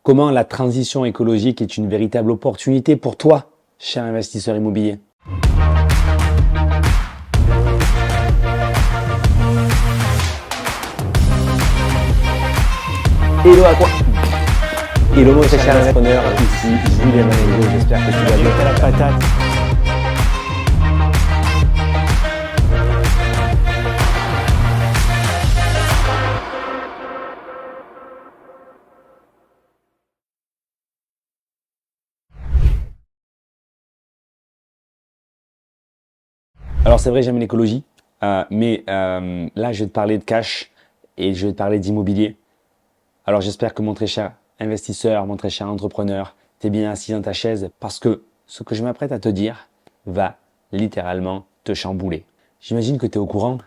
Comment la transition écologique est une véritable opportunité pour toi, cher investisseur immobilier? Hello à toi. Hello mon cher entrepreneur, ici Julien Manello, j'espère que tu vas bien. La patate. Alors c'est vrai, j'aime l'écologie, mais là je vais te parler de cash et je vais te parler d'immobilier. Alors j'espère que mon très cher investisseur, mon très cher entrepreneur, tu es bien assis dans ta chaise parce que ce que je m'apprête à te dire va littéralement te chambouler. J'imagine que tu es au courant,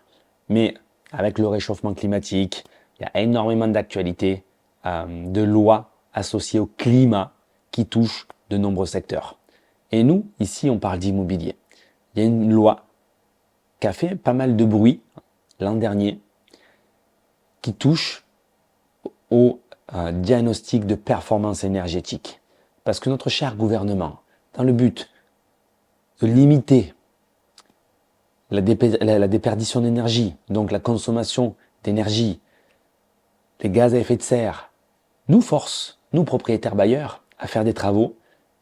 mais avec le réchauffement climatique, il y a énormément d'actualités, de lois associées au climat qui touchent de nombreux secteurs. Et nous, ici, on parle d'immobilier. Il y a une loi qui a fait pas mal de bruit l'an dernier, qui touche au diagnostic de performance énergétique. Parce que notre cher gouvernement, dans le but de limiter la déperdition d'énergie, donc la consommation d'énergie, les gaz à effet de serre, nous force, nous propriétaires bailleurs, à faire des travaux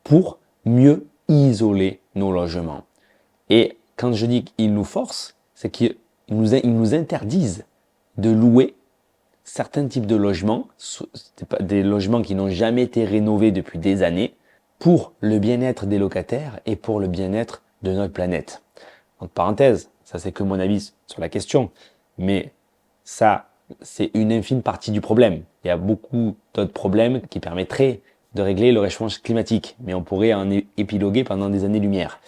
pour mieux isoler nos logements. Et quand je dis qu'ils nous forcent, c'est qu'ils nous interdisent de louer certains types de logements, des logements qui n'ont jamais été rénovés depuis des années, pour le bien-être des locataires et pour le bien-être de notre planète. Entre parenthèses, ça c'est que mon avis sur la question, mais ça c'est une infime partie du problème. Il y a beaucoup d'autres problèmes qui permettraient de régler le réchauffement climatique, mais on pourrait en épiloguer pendant des années-lumière.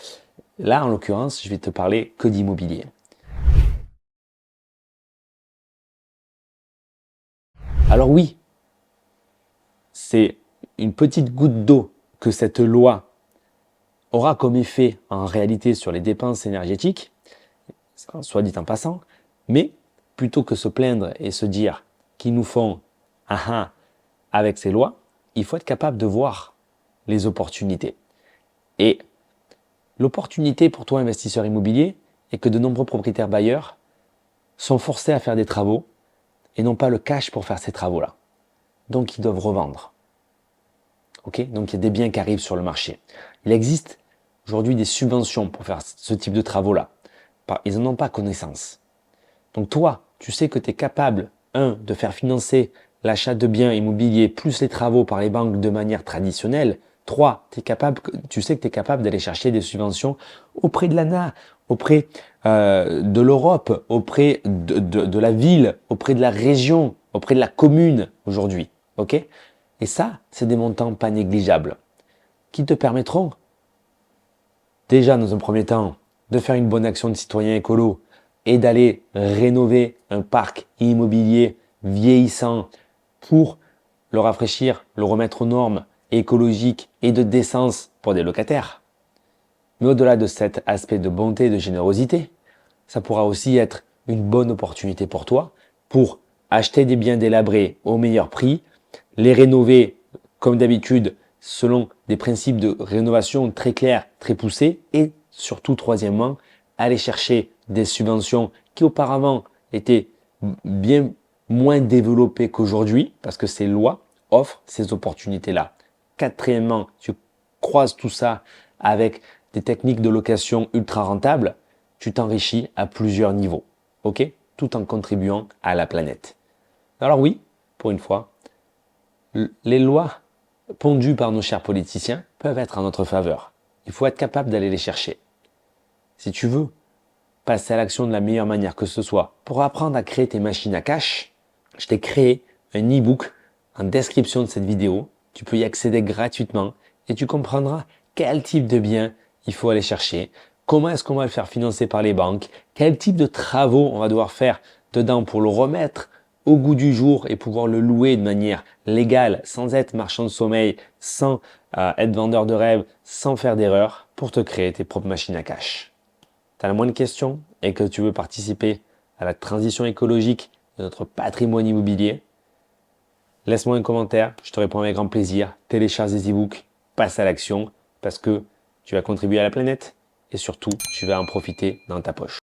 Là, en l'occurrence, je vais te parler que d'immobilier. Alors oui, c'est une petite goutte d'eau que cette loi aura comme effet en réalité sur les dépenses énergétiques, soit dit en passant, mais plutôt que se plaindre et se dire qu'ils nous font « ah ah » avec ces lois, il faut être capable de voir les opportunités. Et l'opportunité pour toi, investisseur immobilier, est que de nombreux propriétaires bailleurs sont forcés à faire des travaux et n'ont pas le cash pour faire ces travaux-là. Donc, ils doivent revendre. Okay, donc, il y a des biens qui arrivent sur le marché. Il existe aujourd'hui des subventions pour faire ce type de travaux-là. Ils n'en ont pas connaissance. Donc, toi, tu sais que tu es capable, de faire financer l'achat de biens immobiliers plus les travaux par les banques de manière traditionnelle. 3, tu sais que tu es capable d'aller chercher des subventions auprès de l'ANA, auprès de l'Europe, auprès de la ville, auprès de la région, auprès de la commune aujourd'hui. Okay, et ça, c'est des montants pas négligeables qui te permettront déjà dans un premier temps de faire une bonne action de citoyen écolo et d'aller rénover un parc immobilier vieillissant pour le rafraîchir, le remettre aux normes écologiques et de décence pour des locataires. Mais au-delà de cet aspect de bonté et de générosité, ça pourra aussi être une bonne opportunité pour toi pour acheter des biens délabrés au meilleur prix, les rénover comme d'habitude selon des principes de rénovation très clairs, très poussés et surtout troisièmement, aller chercher des subventions qui auparavant étaient bien moins développées qu'aujourd'hui parce que ces lois offrent ces opportunités-là. Quatrièmement, tu croises tout ça avec des techniques de location ultra rentables, tu t'enrichis à plusieurs niveaux, ok? Tout en contribuant à la planète. Alors oui, pour une fois, les lois pondues par nos chers politiciens peuvent être en notre faveur. Il faut être capable d'aller les chercher. Si tu veux passer à l'action de la meilleure manière que ce soit pour apprendre à créer tes machines à cash, je t'ai créé un e-book en description de cette vidéo. Tu peux y accéder gratuitement et tu comprendras quel type de bien il faut aller chercher, comment est-ce qu'on va le faire financer par les banques, quel type de travaux on va devoir faire dedans pour le remettre au goût du jour et pouvoir le louer de manière légale, sans être marchand de sommeil, sans être vendeur de rêve, sans faire d'erreur, pour te créer tes propres machines à cash. Tu as la moindre question et que tu veux participer à la transition écologique de notre patrimoine immobilier, Laisse-moi un commentaire, je te réponds avec grand plaisir. Télécharge des e-books, passe à l'action parce que tu vas contribuer à la planète et surtout, tu vas en profiter dans ta poche.